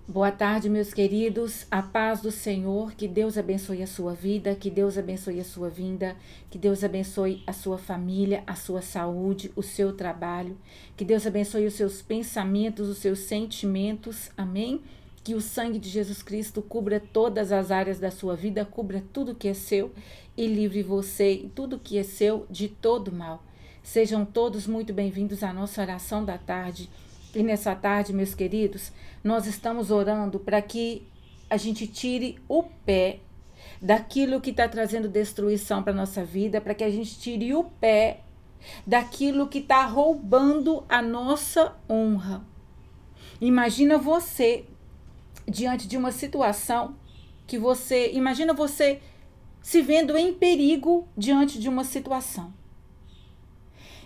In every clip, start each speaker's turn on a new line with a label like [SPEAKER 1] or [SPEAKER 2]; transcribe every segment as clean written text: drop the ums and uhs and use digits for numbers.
[SPEAKER 1] Boa tarde, meus queridos. A paz do Senhor, que Deus abençoe a sua vida, que Deus abençoe a sua vinda, que Deus abençoe a sua família, a sua saúde, o seu trabalho, que Deus abençoe os seus pensamentos, os seus sentimentos. Amém? Que o sangue de Jesus Cristo cubra todas as áreas da sua vida, cubra tudo que é seu e livre você e tudo que é seu de todo mal. Sejam todos muito bem-vindos à nossa oração da tarde. E nessa tarde, meus queridos, nós estamos orando para que a gente tire o pé daquilo que está trazendo destruição para a nossa vida, para que a gente tire o pé daquilo que está roubando a nossa honra. Imagina você diante de uma situação que imagina você se vendo em perigo diante de uma situação.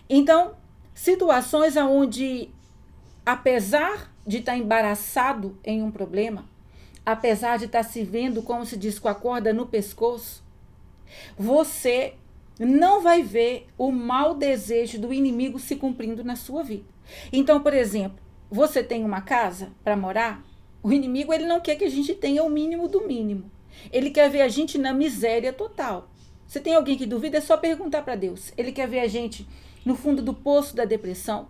[SPEAKER 1] Então, situações onde, apesar de estar embaraçado em um problema, apesar de estar se vendo, como se diz, com a corda no pescoço, você não vai ver o mau desejo do inimigo se cumprindo na sua vida. Então, por exemplo, você tem uma casa para morar, o inimigo ele não quer que a gente tenha o mínimo do mínimo. Ele quer ver a gente na miséria total. Se tem alguém que duvida, é só perguntar para Deus. Ele quer ver a gente no fundo do poço da depressão,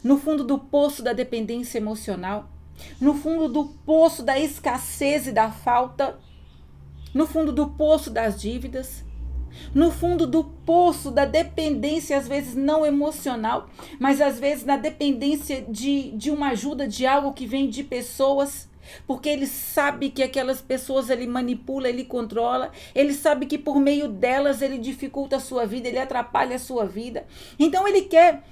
[SPEAKER 1] no fundo do poço da dependência emocional, no fundo do poço da escassez e da falta, no fundo do poço das dívidas, no fundo do poço da dependência, às vezes não emocional, mas às vezes na dependência de uma ajuda, de algo que vem de pessoas, porque ele sabe que aquelas pessoas ele manipula, ele controla, ele sabe que por meio delas ele dificulta a sua vida, ele atrapalha a sua vida. Então ele quer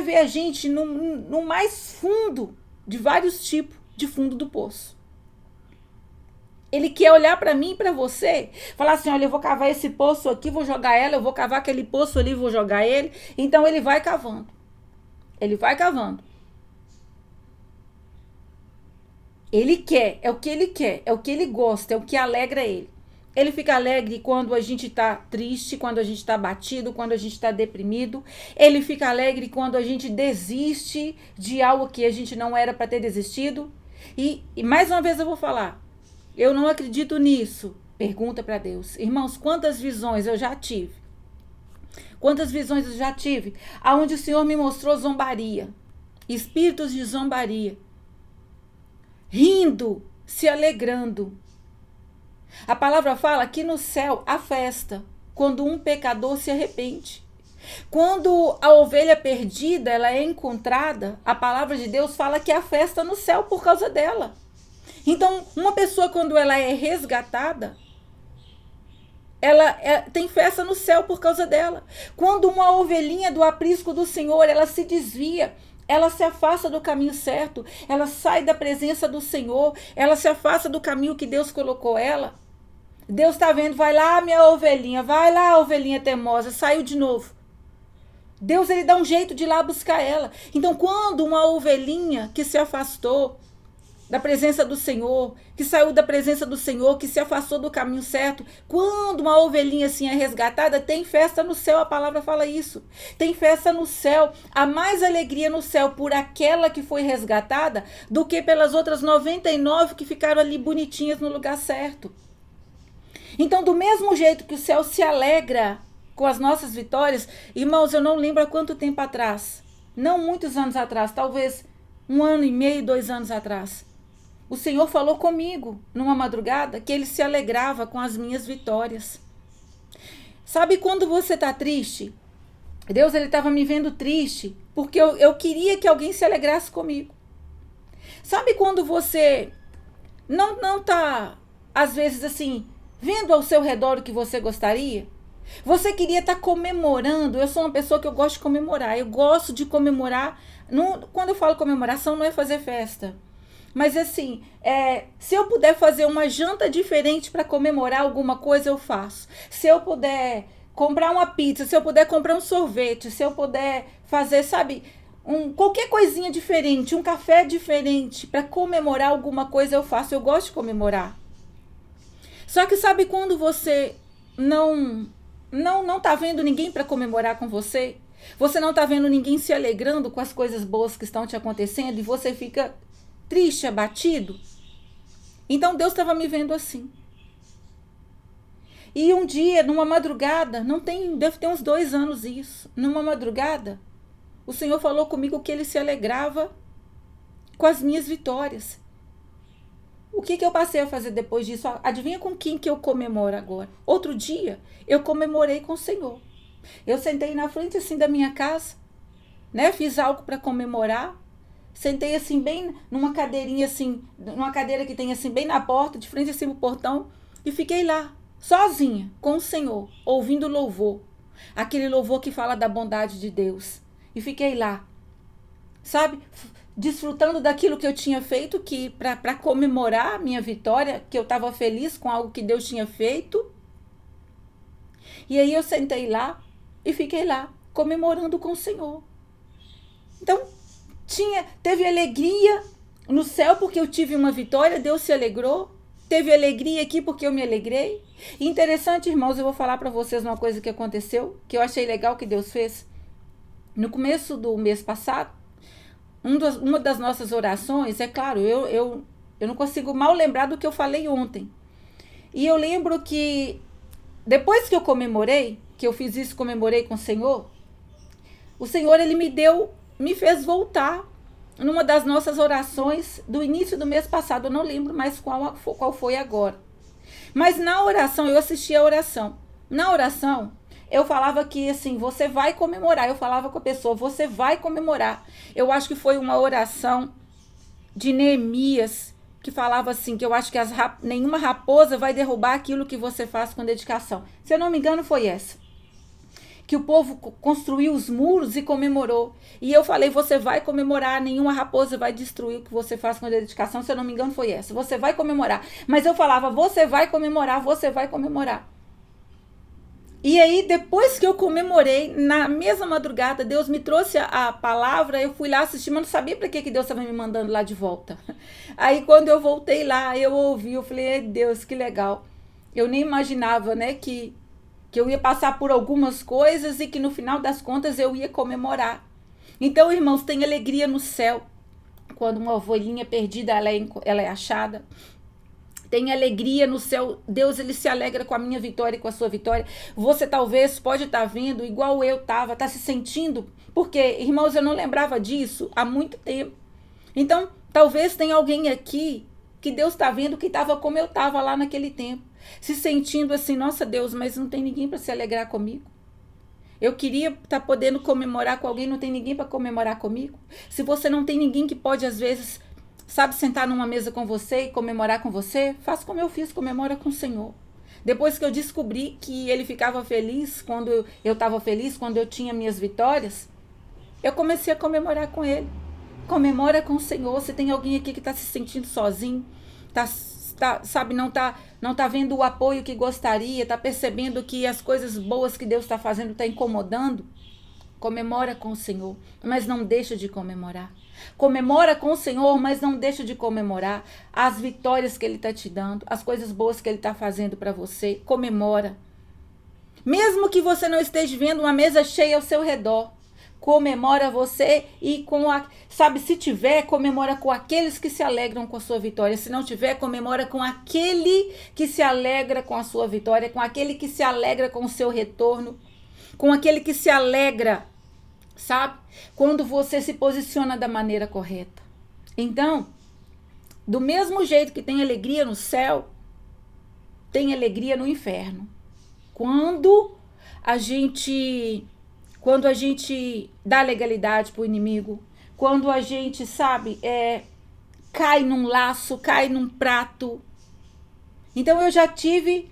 [SPEAKER 1] ver a gente no mais fundo de vários tipos de fundo do poço. Ele quer olhar para mim e para você, falar assim, olha, eu vou cavar esse poço aqui, vou jogar ela, eu vou cavar aquele poço ali, vou jogar ele. Então ele vai cavando. Ele vai cavando. Ele quer, é o que ele quer, é o que ele gosta, é o que alegra ele. Ele fica alegre quando a gente está triste, quando a gente está abatido, quando a gente está deprimido. Ele fica alegre quando a gente desiste de algo que a gente não era para ter desistido. E mais uma vez eu vou falar, eu não acredito nisso. Pergunta para Deus. Irmãos, quantas visões eu já tive? Quantas visões eu já tive? Aonde o Senhor me mostrou zombaria. Espíritos de zombaria. Rindo, se alegrando. A palavra fala que no céu há festa, quando um pecador se arrepende. Quando a ovelha perdida ela é encontrada, a palavra de Deus fala que há festa no céu por causa dela. Então, uma pessoa quando ela é resgatada, tem festa no céu por causa dela. Quando uma ovelhinha do aprisco do Senhor, ela se desvia, ela se afasta do caminho certo, ela sai da presença do Senhor, ela se afasta do caminho que Deus colocou ela. Deus está vendo, vai lá minha ovelhinha, vai lá ovelhinha teimosa, saiu de novo. Deus ele dá um jeito de ir lá buscar ela. Então quando uma ovelhinha que se afastou da presença do Senhor, que saiu da presença do Senhor, que se afastou do caminho certo, quando uma ovelhinha assim é resgatada, tem festa no céu, a palavra fala isso. Tem festa no céu, há mais alegria no céu por aquela que foi resgatada do que pelas outras 99 que ficaram ali bonitinhas no lugar certo. Então, do mesmo jeito que o céu se alegra com as nossas vitórias, irmãos, eu não lembro há quanto tempo atrás, não muitos anos atrás, talvez 1 ano e meio, 2 anos atrás, o Senhor falou comigo numa madrugada que ele se alegrava com as minhas vitórias. Sabe quando você está triste? Deus ele estava me vendo triste porque eu queria que alguém se alegrasse comigo. Sabe quando você não está, às vezes assim, vendo ao seu redor o que você gostaria? Você queria estar comemorando. Eu sou uma pessoa que eu gosto de comemorar. Eu gosto de comemorar. Não, quando eu falo comemoração, não é fazer festa. Mas assim, se eu puder fazer uma janta diferente para comemorar alguma coisa, eu faço. Se eu puder comprar uma pizza, se eu puder comprar um sorvete, se eu puder fazer, sabe, qualquer coisinha diferente, um café diferente para comemorar alguma coisa, eu faço. Eu gosto de comemorar. Só que sabe quando você não tá vendo ninguém para comemorar com você? Você não tá vendo ninguém se alegrando com as coisas boas que estão te acontecendo e você fica triste, abatido. Então Deus estava me vendo assim. E um dia, numa madrugada, deve ter uns 2 anos isso, numa madrugada, o Senhor falou comigo que Ele se alegrava com as minhas vitórias. O que eu passei a fazer depois disso? Adivinha com quem que eu comemoro agora? Outro dia, eu comemorei com o Senhor. Eu sentei na frente assim da minha casa, né? Fiz algo para comemorar. Sentei assim bem numa cadeirinha assim, numa cadeira que tem assim bem na porta, de frente assim pro portão, e fiquei lá, sozinha, com o Senhor, ouvindo louvor. Aquele louvor que fala da bondade de Deus. E fiquei lá, sabe? Desfrutando daquilo que eu tinha feito, que para comemorar a minha vitória, que eu estava feliz com algo que Deus tinha feito. E aí eu sentei lá e fiquei lá, comemorando com o Senhor. Então, teve alegria no céu porque eu tive uma vitória, Deus se alegrou. Teve alegria aqui porque eu me alegrei. E interessante, irmãos, eu vou falar para vocês uma coisa que aconteceu, que eu achei legal que Deus fez. No começo do mês passado, uma das nossas orações, é claro, eu não consigo mal lembrar do que eu falei ontem. E eu lembro que depois que eu comemorei, que eu fiz isso, comemorei com o Senhor, Ele me fez voltar numa das nossas orações do início do mês passado. Eu não lembro mais qual foi agora. Mas na oração, eu assisti a oração. Na oração, eu falava que assim, você vai comemorar. Eu falava com a pessoa, você vai comemorar. Eu acho que foi uma oração de Neemias, que falava assim, que eu acho que nenhuma raposa vai derrubar aquilo que você faz com dedicação. Se eu não me engano, foi essa. Que o povo construiu os muros e comemorou. E eu falei, você vai comemorar, nenhuma raposa vai destruir o que você faz com dedicação. Se eu não me engano, foi essa. Você vai comemorar. Mas eu falava, você vai comemorar, você vai comemorar. E aí, depois que eu comemorei, na mesma madrugada, Deus me trouxe a palavra, eu fui lá assistir, mas não sabia para que Deus estava me mandando lá de volta. Aí, quando eu voltei lá, eu ouvi, eu falei, Deus, que legal. Eu nem imaginava, né, que eu ia passar por algumas coisas e que no final das contas eu ia comemorar. Então, irmãos, tem alegria no céu quando uma ovelhinha perdida ela é achada. Tem alegria no céu. Deus, Ele se alegra com a minha vitória e com a sua vitória. Você talvez pode estar vendo igual eu estava, está se sentindo, porque, irmãos, eu não lembrava disso há muito tempo. Então, talvez tenha alguém aqui que Deus está vendo que estava como eu estava lá naquele tempo, se sentindo assim, nossa Deus, mas não tem ninguém para se alegrar comigo. Eu queria estar podendo comemorar com alguém, não tem ninguém para comemorar comigo. Se você não tem ninguém que pode, às vezes, sabe, sentar numa mesa com você e comemorar com você, faça como eu fiz, comemora com o Senhor. Depois que eu descobri que Ele ficava feliz quando eu estava feliz, quando eu tinha minhas vitórias, eu comecei a comemorar com Ele. Comemora com o Senhor. Se tem alguém aqui que está se sentindo sozinho, sabe, não tá vendo o apoio que gostaria, está percebendo que as coisas boas que Deus está fazendo está incomodando, comemora com o Senhor, mas não deixa de comemorar. Comemora com o Senhor, mas não deixa de comemorar as vitórias que Ele está te dando, as coisas boas que Ele está fazendo para você. Comemora. Mesmo que você não esteja vendo uma mesa cheia ao seu redor, comemora você e sabe, se tiver, comemora com aqueles que se alegram com a sua vitória. Se não tiver, comemora com aquele que se alegra com a sua vitória, com aquele que se alegra com o seu retorno, com aquele que se alegra, sabe, quando você se posiciona da maneira correta. Então, do mesmo jeito que tem alegria no céu, tem alegria no inferno. Quando a gente dá legalidade para o inimigo, quando a gente, sabe, cai num laço, cai num prato. Então eu já tive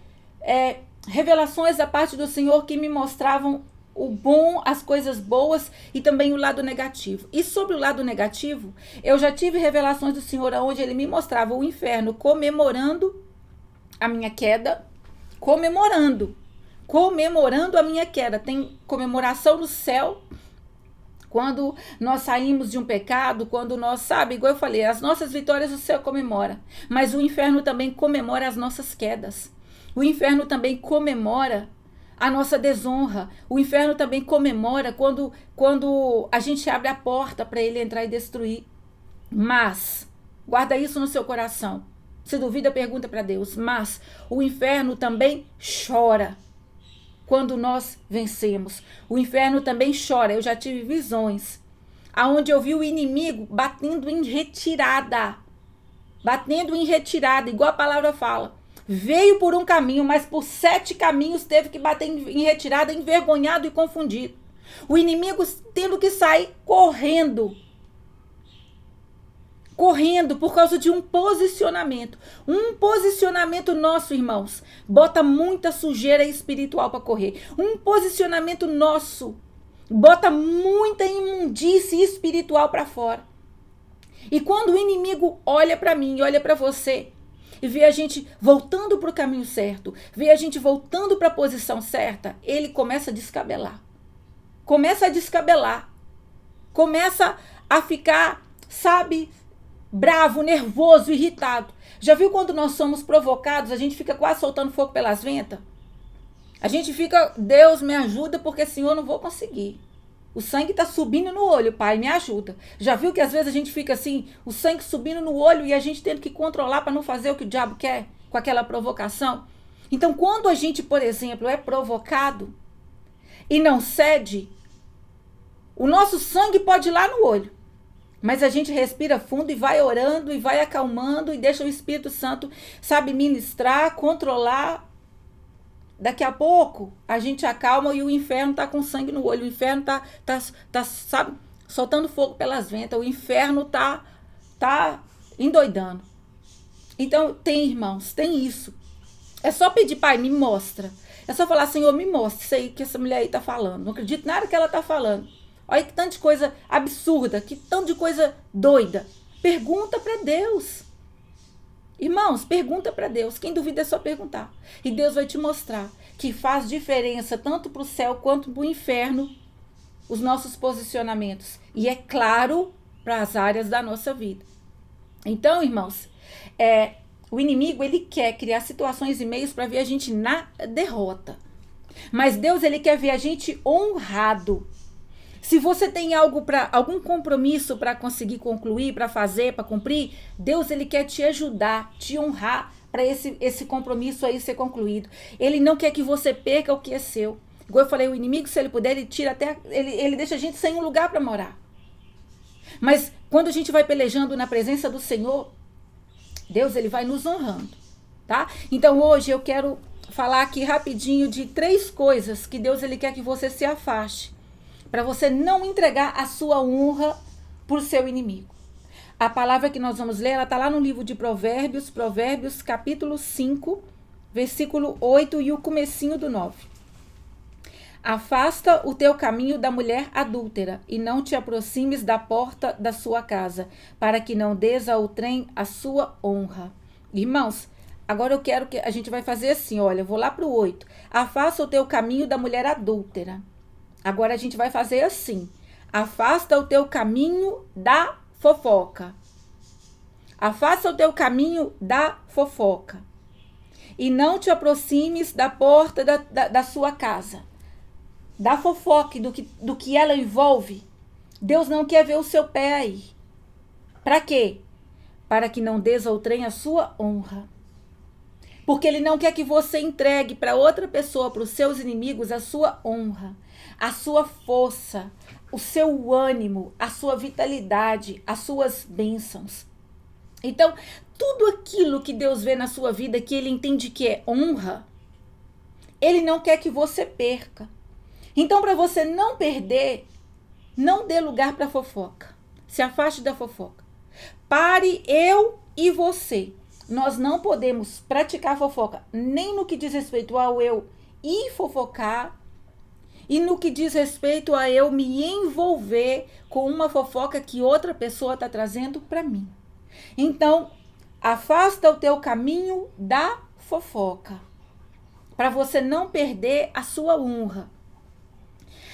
[SPEAKER 1] revelações da parte do Senhor que me mostravam o bom, as coisas boas e também o lado negativo. E sobre o lado negativo, eu já tive revelações do Senhor onde Ele me mostrava o inferno comemorando a minha queda, comemorando a minha queda. Tem comemoração no céu quando nós saímos de um pecado, quando nós, sabe, igual eu falei, as nossas vitórias o céu comemora, mas o inferno também comemora as nossas quedas. O inferno também comemora a nossa desonra. O inferno também comemora quando a gente abre a porta para ele entrar e destruir. Mas Guarda isso no seu coração. Se duvida, pergunta para Deus. Mas o inferno também chora quando nós vencemos. O inferno também chora. Eu já tive visões aonde eu vi o inimigo batendo em retirada. Batendo em retirada, igual a palavra fala. Veio por um caminho, mas por 7 caminhos teve que bater em retirada, envergonhado e confundido. O inimigo tendo que sair correndo. Correndo por causa de um posicionamento. Um posicionamento nosso, irmãos, bota muita sujeira espiritual para correr. Um posicionamento nosso bota muita imundície espiritual para fora. E quando o inimigo olha para mim, olha para você, e vê a gente voltando para o caminho certo, vê a gente voltando para a posição certa, ele começa a descabelar. Começa a descabelar. Começa a ficar, sabe, bravo, nervoso, irritado. Já viu quando nós somos provocados, a gente fica quase soltando fogo pelas ventas? A gente fica, Deus me ajuda porque senhor eu não vou conseguir. O sangue está subindo no olho, pai, me ajuda. Já viu que às vezes a gente fica assim, o sangue subindo no olho e a gente tendo que controlar para não fazer o que o diabo quer com aquela provocação? Então, quando a gente, por exemplo, é provocado e não cede, o nosso sangue pode ir lá no olho. Mas a gente respira fundo e vai orando e vai acalmando e deixa o Espírito Santo, sabe, ministrar, controlar. Daqui a pouco a gente acalma e o inferno tá com sangue no olho. O inferno tá sabe, soltando fogo pelas ventas. O inferno tá endoidando. Então, irmãos, tem isso. É só pedir, pai, me mostra. É só falar, Senhor, me mostra isso aí que essa mulher aí tá falando. Não acredito nada que ela tá falando. Olha que tanto de coisa absurda, que tanto de coisa doida. Pergunta para Deus. Irmãos, pergunta para Deus. Quem duvida é só perguntar. E Deus vai te mostrar que faz diferença tanto para o céu quanto para o inferno os nossos posicionamentos. E é claro, para as áreas da nossa vida. Então, irmãos, o inimigo ele quer criar situações e meios para ver a gente na derrota. Mas Deus ele quer ver a gente honrado. Se você tem algum compromisso para conseguir concluir, para fazer, para cumprir, Deus ele quer te ajudar, te honrar para esse compromisso aí ser concluído. Ele não quer que você perca o que é seu. Igual eu falei, o inimigo, se ele puder, ele tira até, ele deixa a gente sem um lugar para morar. Mas quando a gente vai pelejando na presença do Senhor, Deus ele vai nos honrando, tá? Então hoje eu quero falar aqui rapidinho de 3 coisas que Deus ele quer que você se afaste, para você não entregar a sua honra por seu inimigo. A palavra que nós vamos ler, ela está lá no livro de Provérbios, Provérbios capítulo 5, versículo 8 e o comecinho do 9. Afasta o teu caminho da mulher adúltera e não te aproximes da porta da sua casa, para que não des ao trem a sua honra. Irmãos, agora eu quero que a gente vai fazer assim, olha, eu vou lá para o 8. Afasta o teu caminho da mulher adúltera. Agora a gente vai fazer assim. Afasta o teu caminho da fofoca. Afasta o teu caminho da fofoca. E não te aproximes da porta da sua casa. Da fofoca, do que ela envolve. Deus não quer ver o seu pé aí. Para quê? Para que não des ao trem a sua honra. Porque ele não quer que você entregue para outra pessoa, para os seus inimigos, a sua honra, a sua força, o seu ânimo, a sua vitalidade, as suas bênçãos. Então, tudo aquilo que Deus vê na sua vida, que ele entende que é honra, ele não quer que você perca. Então, para você não perder, não dê lugar para fofoca. Se afaste da fofoca. Pare eu e você. Nós não podemos praticar fofoca, nem no que diz respeito ao eu ir fofocar, e no que diz respeito a eu me envolver com uma fofoca que outra pessoa está trazendo para mim. Então, afasta o teu caminho da fofoca, para você não perder a sua honra.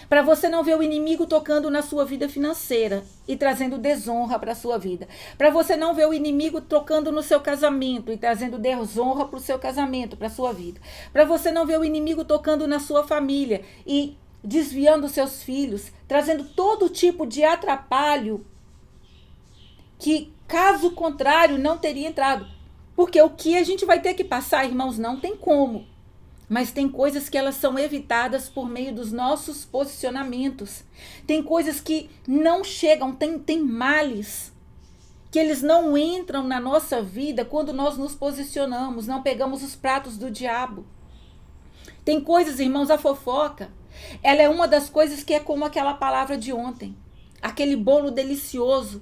[SPEAKER 1] Para você não ver o inimigo tocando na sua vida financeira e trazendo desonra para a sua vida. Para você não ver o inimigo tocando no seu casamento e trazendo desonra para o seu casamento, para a sua vida. Para você não ver o inimigo tocando na sua família e desviando os seus filhos, trazendo todo tipo de atrapalho que Caso contrário, não teria entrado. Porque o que a gente vai ter que passar, irmãos, não tem como. Mas tem coisas que elas são evitadas por meio dos nossos posicionamentos. Tem coisas que não chegam, tem males que eles não entram na nossa vida quando nós nos posicionamos, não pegamos os pratos do diabo. Tem coisas, irmãos, a fofoca, ela é uma das coisas que é como aquela palavra de ontem. Aquele bolo delicioso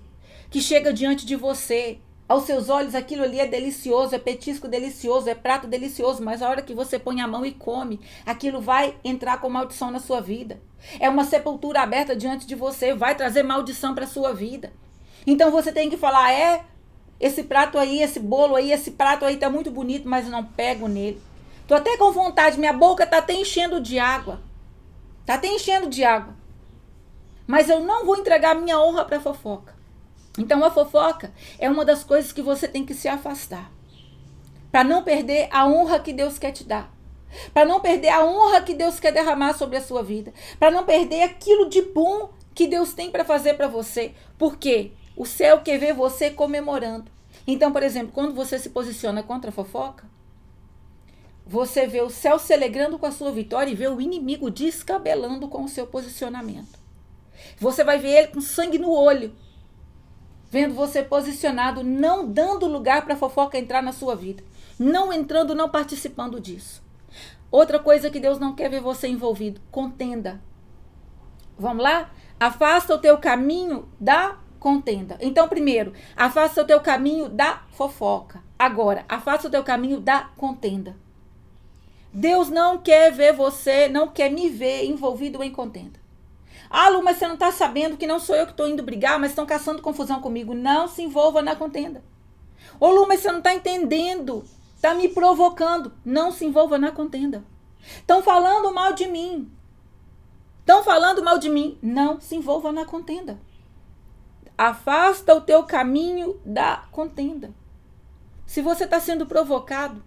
[SPEAKER 1] que chega diante de você. Aos seus olhos aquilo ali é delicioso, é petisco delicioso, é prato delicioso, mas a hora que você põe a mão e come, aquilo vai entrar com maldição na sua vida. É uma sepultura aberta diante de você, vai trazer maldição para a sua vida. Então você tem que falar, esse prato aí, esse bolo aí, esse prato aí tá muito bonito, mas eu não pego nele. Tô até com vontade, minha boca tá até enchendo de água. Tá até enchendo de água. Mas eu não vou entregar minha honra para fofoca. Então a fofoca é uma das coisas que você tem que se afastar. Para não perder a honra que Deus quer te dar. Para não perder a honra que Deus quer derramar sobre a sua vida. Para não perder aquilo de bom que Deus tem para fazer para você. Porque o céu quer ver você comemorando. Então, por exemplo, quando você se posiciona contra a fofoca, você vê o céu se alegrando com a sua vitória e vê o inimigo descabelando com o seu posicionamento. Você vai ver ele com sangue no olho, vendo você posicionado, não dando lugar para a fofoca entrar na sua vida. Não entrando, não participando disso. Outra coisa que Deus não quer ver você envolvido, contenda. Vamos lá? Afasta o teu caminho da contenda. Então, primeiro, afasta o teu caminho da fofoca. Agora, afasta o teu caminho da contenda. Deus não quer ver você, não quer me ver envolvido em contenda. Ah, Lu, mas você não está sabendo que não sou eu que estou indo brigar, mas estão caçando confusão comigo. Não se envolva na contenda. Ô, Lu, mas você não está entendendo. Está me provocando. Não se envolva na contenda. Estão falando mal de mim. Estão falando mal de mim. Não se envolva na contenda. Afasta o teu caminho da contenda. Se você está sendo provocado,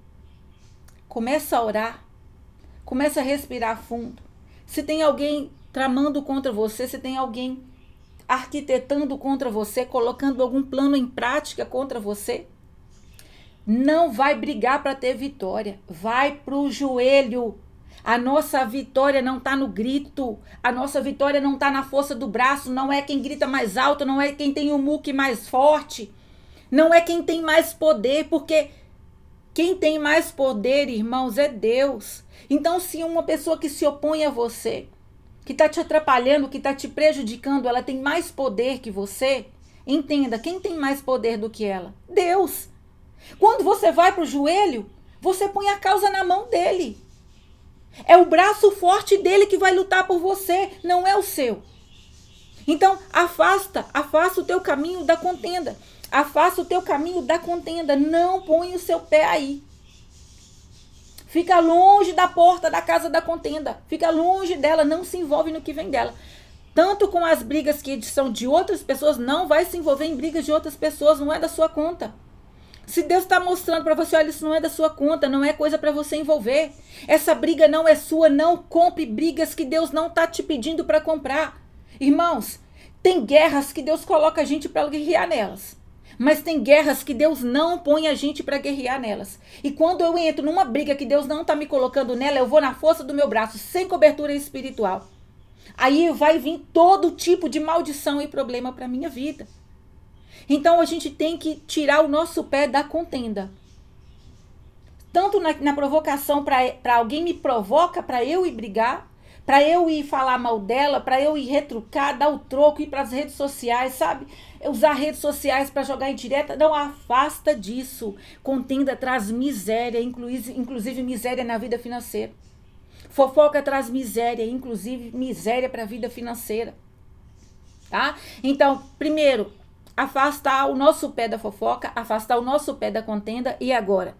[SPEAKER 1] começa a orar. Começa a respirar fundo. Se tem alguém tramando contra você, se tem alguém arquitetando contra você, colocando algum plano em prática contra você, não vai brigar para ter vitória. Vai pro joelho. A nossa vitória não está no grito. A nossa vitória não está na força do braço. Não é quem grita mais alto. Não é quem tem o muque mais forte. Não é quem tem mais poder. Porque quem tem mais poder, irmãos, é Deus. Então, se uma pessoa que se opõe a você, que está te atrapalhando, que está te prejudicando, ela tem mais poder que você, entenda, quem tem mais poder do que ela? Deus. Quando você vai para o joelho, você põe a causa na mão dele. É o braço forte dele que vai lutar por você, não é o seu. Então, afasta o teu caminho da contenda. Afasta o teu caminho da contenda, não põe o seu pé aí. Fica longe da porta da casa da contenda. Fica longe dela, não se envolve no que vem dela. Tanto com as brigas que são de outras pessoas, não vai se envolver em brigas de outras pessoas, não é da sua conta. Se Deus está mostrando para você, olha, isso não é da sua conta, não é coisa para você envolver. Essa briga não é sua, não compre brigas que Deus não está te pedindo para comprar. Irmãos, tem guerras que Deus coloca a gente para guerrear nelas. Mas tem guerras que Deus não põe a gente para guerrear nelas. E quando eu entro numa briga que Deus não está me colocando nela, eu vou na força do meu braço, sem cobertura espiritual. Aí vai vir todo tipo de maldição e problema para a minha vida. Então a gente tem que tirar o nosso pé da contenda. Tanto na provocação, para alguém me provoca para eu ir brigar, para eu ir falar mal dela, para eu ir retrucar, dar o troco, ir para as redes sociais, sabe? Usar redes sociais para jogar indireta. Não, afasta disso. Contenda traz miséria, inclusive miséria na vida financeira. Fofoca traz miséria, inclusive miséria para a vida financeira. Tá? Então, primeiro, afastar o nosso pé da fofoca, afastar o nosso pé da contenda. E agora,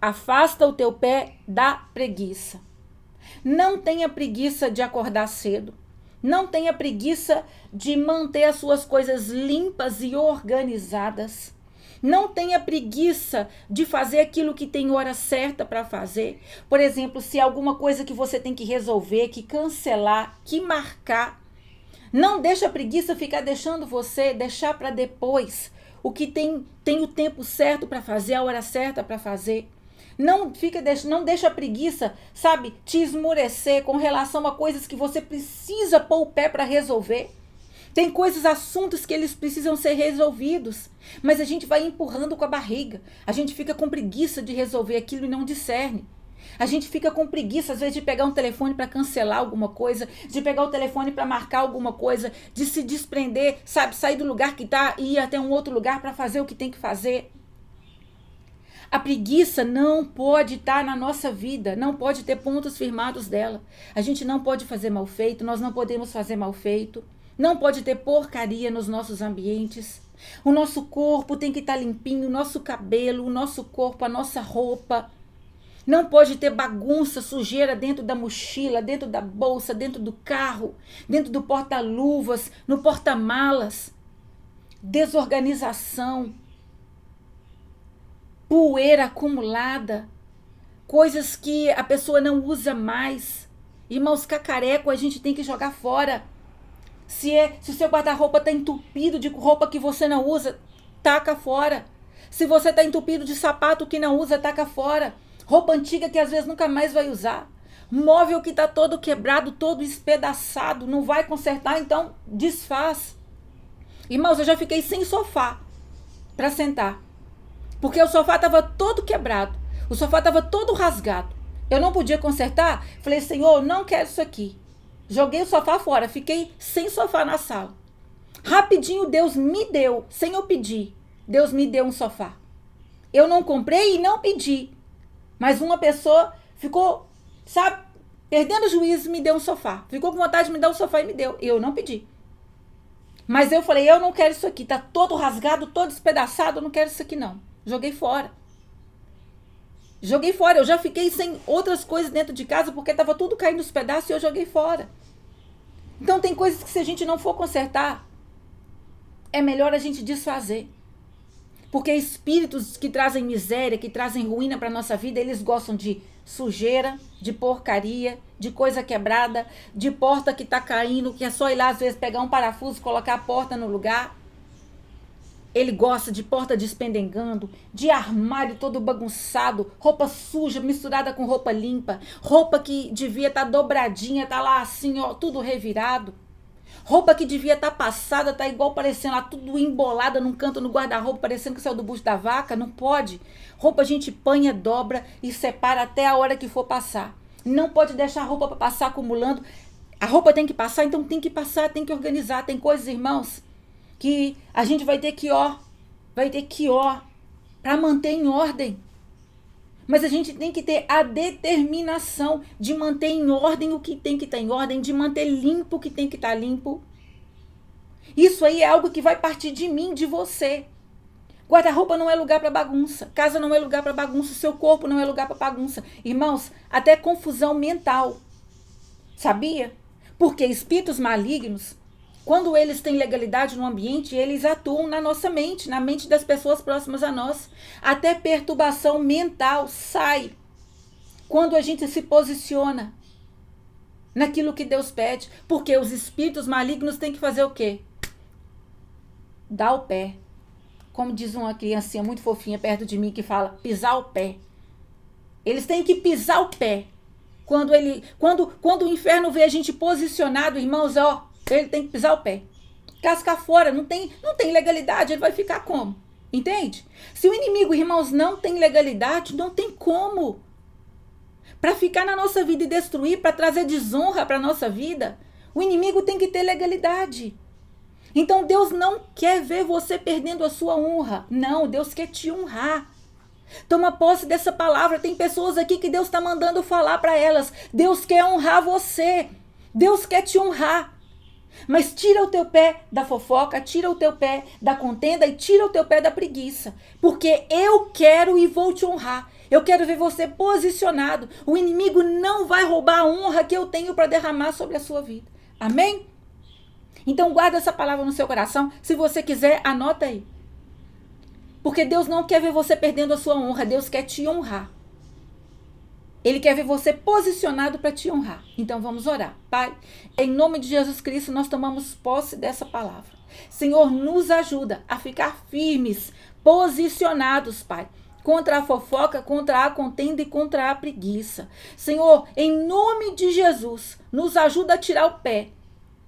[SPEAKER 1] afasta o teu pé da preguiça. Não tenha preguiça de acordar cedo. Não tenha preguiça de manter as suas coisas limpas e organizadas. Não tenha preguiça de fazer aquilo que tem hora certa para fazer. Por exemplo, se alguma coisa que você tem que resolver, que cancelar, que marcar, não deixa a preguiça ficar deixando você deixar para depois o que tem o tempo certo para fazer, a hora certa para fazer. Não deixa a preguiça, sabe, te esmorecer com relação a coisas que você precisa pôr o pé para resolver. Tem coisas, assuntos que eles precisam ser resolvidos, mas a gente vai empurrando com a barriga. A gente fica com preguiça de resolver aquilo e não discerne. A gente fica com preguiça, às vezes, de pegar um telefone para cancelar alguma coisa, de pegar o telefone para marcar alguma coisa, de se desprender, sabe, sair do lugar que está e ir até um outro lugar para fazer o que tem que fazer. A preguiça não pode estar na nossa vida, não pode ter pontos firmados dela. A gente não pode fazer mal feito, nós não podemos fazer mal feito. Não pode ter porcaria nos nossos ambientes. O nosso corpo tem que estar limpinho, o nosso cabelo, o nosso corpo, a nossa roupa. Não pode ter bagunça, sujeira dentro da mochila, dentro da bolsa, dentro do carro, dentro do porta-luvas, no porta-malas. Desorganização. Poeira acumulada. Coisas que a pessoa não usa mais. Irmãos, cacareco a gente tem que jogar fora. Se o seu guarda-roupa está entupido de roupa que você não usa, taca fora. Se você está entupido de sapato que não usa, taca fora. Roupa antiga que às vezes nunca mais vai usar. Móvel que está todo quebrado, todo espedaçado, não vai consertar, então desfaz. Irmãos, eu já fiquei sem sofá para sentar. Porque o sofá estava todo quebrado. O sofá estava todo rasgado. Eu não podia consertar. Falei, Senhor, não quero isso aqui. Joguei o sofá fora, fiquei sem sofá na sala. Rapidinho Deus me deu, sem eu pedir. Deus me deu um sofá. Eu não comprei e não pedi. Mas uma pessoa ficou, sabe, perdendo o juízo, me deu um sofá. Ficou com vontade de me dar um sofá e me deu. Eu não pedi. Mas eu falei, eu não quero isso aqui. Tá todo rasgado, todo despedaçado, eu não quero isso aqui não. Joguei fora. Joguei fora, eu já fiquei sem outras coisas dentro de casa porque estava tudo caindo nos pedaços e eu joguei fora. Então tem coisas que se a gente não for consertar, é melhor a gente desfazer. Porque espíritos que trazem miséria, que trazem ruína para a nossa vida, eles gostam de sujeira, de porcaria, de coisa quebrada, de porta que está caindo, que é só ir lá às vezes pegar um parafuso e colocar a porta no lugar. Ele gosta de porta despendengando, de armário todo bagunçado, roupa suja misturada com roupa limpa, roupa que devia estar dobradinha, tá lá assim, ó, tudo revirado. Roupa que devia estar passada, tá igual parecendo lá, tudo embolada num canto no guarda-roupa, parecendo que saiu do bucho da vaca, não pode. Roupa a gente panha, dobra e separa até a hora que for passar. Não pode deixar a roupa para passar acumulando. A roupa tem que passar, então tem que passar, tem que organizar. Tem coisas, irmãos, que a gente vai ter que para manter em ordem. Mas a gente tem que ter a determinação de manter em ordem o que tem que estar em ordem, de manter limpo o que tem que estar limpo. Isso aí é algo que vai partir de mim, de você. Guarda-roupa não é lugar para bagunça, casa não é lugar para bagunça, seu corpo não é lugar para bagunça. Irmãos, até confusão mental. Sabia? Porque espíritos malignos, quando eles têm legalidade no ambiente, eles atuam na nossa mente, na mente das pessoas próximas a nós. Até perturbação mental sai quando a gente se posiciona naquilo que Deus pede. Porque os espíritos malignos têm que fazer o quê? Dar o pé. Como diz uma criancinha muito fofinha perto de mim que fala, pisar o pé. Eles têm que pisar o pé. Quando o inferno vê a gente posicionado, irmãos, ó, ele tem que pisar o pé. Cascar fora, não tem legalidade, ele vai ficar como? Entende? Se o inimigo, irmãos, não tem legalidade, não tem como. Para ficar na nossa vida e destruir, para trazer desonra para a nossa vida, o inimigo tem que ter legalidade. Então Deus não quer ver você perdendo a sua honra. Não, Deus quer te honrar. Toma posse dessa palavra. Tem pessoas aqui que Deus está mandando falar para elas. Deus quer honrar você. Deus quer te honrar. Mas tira o teu pé da fofoca, tira o teu pé da contenda e tira o teu pé da preguiça. Porque eu quero e vou te honrar. Eu quero ver você posicionado. O inimigo não vai roubar a honra que eu tenho para derramar sobre a sua vida. Amém? Então guarda essa palavra no seu coração. Se você quiser, anota aí. Porque Deus não quer ver você perdendo a sua honra. Deus quer te honrar. Ele quer ver você posicionado para te honrar. Então vamos orar. Pai, em nome de Jesus Cristo, nós tomamos posse dessa palavra. Senhor, nos ajuda a ficar firmes, posicionados, Pai, contra a fofoca, contra a contenda e contra a preguiça. Senhor, em nome de Jesus, nos ajuda a tirar o pé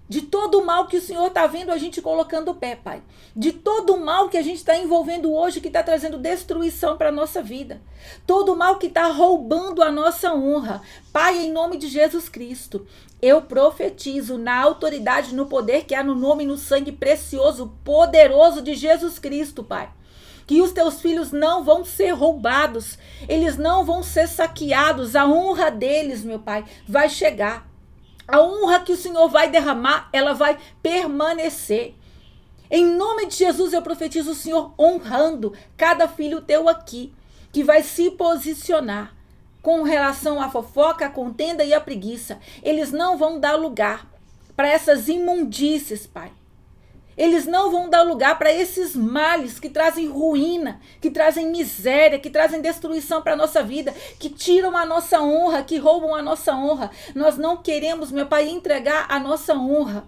[SPEAKER 1] de todo o mal que o Senhor está vendo a gente colocando o pé, Pai. De todo o mal que a gente está envolvendo hoje, que está trazendo destruição para a nossa vida. Todo o mal que está roubando a nossa honra. Pai, em nome de Jesus Cristo, eu profetizo na autoridade, no poder que há no nome e no sangue precioso, poderoso de Jesus Cristo, Pai. Que os teus filhos não vão ser roubados. Eles não vão ser saqueados. A honra deles, meu Pai, vai chegar. A honra que o Senhor vai derramar, ela vai permanecer. Em nome de Jesus, eu profetizo o Senhor honrando cada filho teu aqui, que vai se posicionar com relação à fofoca, à contenda e à preguiça. Eles não vão dar lugar para essas imundícies, Pai. Eles não vão dar lugar para esses males que trazem ruína, que trazem miséria, que trazem destruição para a nossa vida, que tiram a nossa honra, que roubam a nossa honra. Nós não queremos, meu Pai, entregar a nossa honra,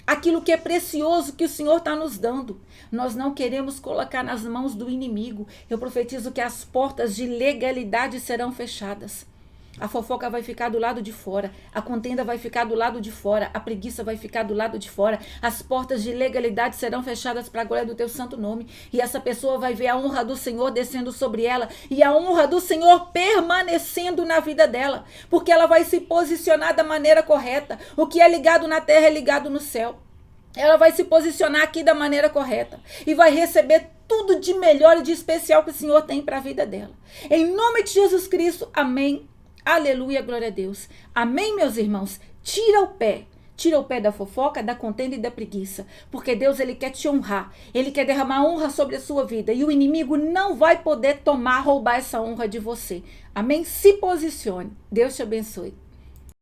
[SPEAKER 1] aquilo que é precioso que o Senhor está nos dando. Nós não queremos colocar nas mãos do inimigo. Eu profetizo que as portas de legalidade serão fechadas. A fofoca vai ficar do lado de fora, a contenda vai ficar do lado de fora, a preguiça vai ficar do lado de fora, as portas de legalidade serão fechadas para a glória do teu santo nome, e essa pessoa vai ver a honra do Senhor descendo sobre ela, e a honra do Senhor permanecendo na vida dela, porque ela vai se posicionar da maneira correta. O que é ligado na terra é ligado no céu. Ela vai se posicionar aqui da maneira correta e vai receber tudo de melhor e de especial que o Senhor tem para a vida dela. Em nome de Jesus Cristo, amém. Aleluia, glória a Deus. Amém, meus irmãos? Tira o pé da fofoca, da contenda e da preguiça, porque Deus, ele quer te honrar, ele quer derramar honra sobre a sua vida, e o inimigo não vai poder roubar essa honra de você. Amém? Se posicione. Deus te abençoe.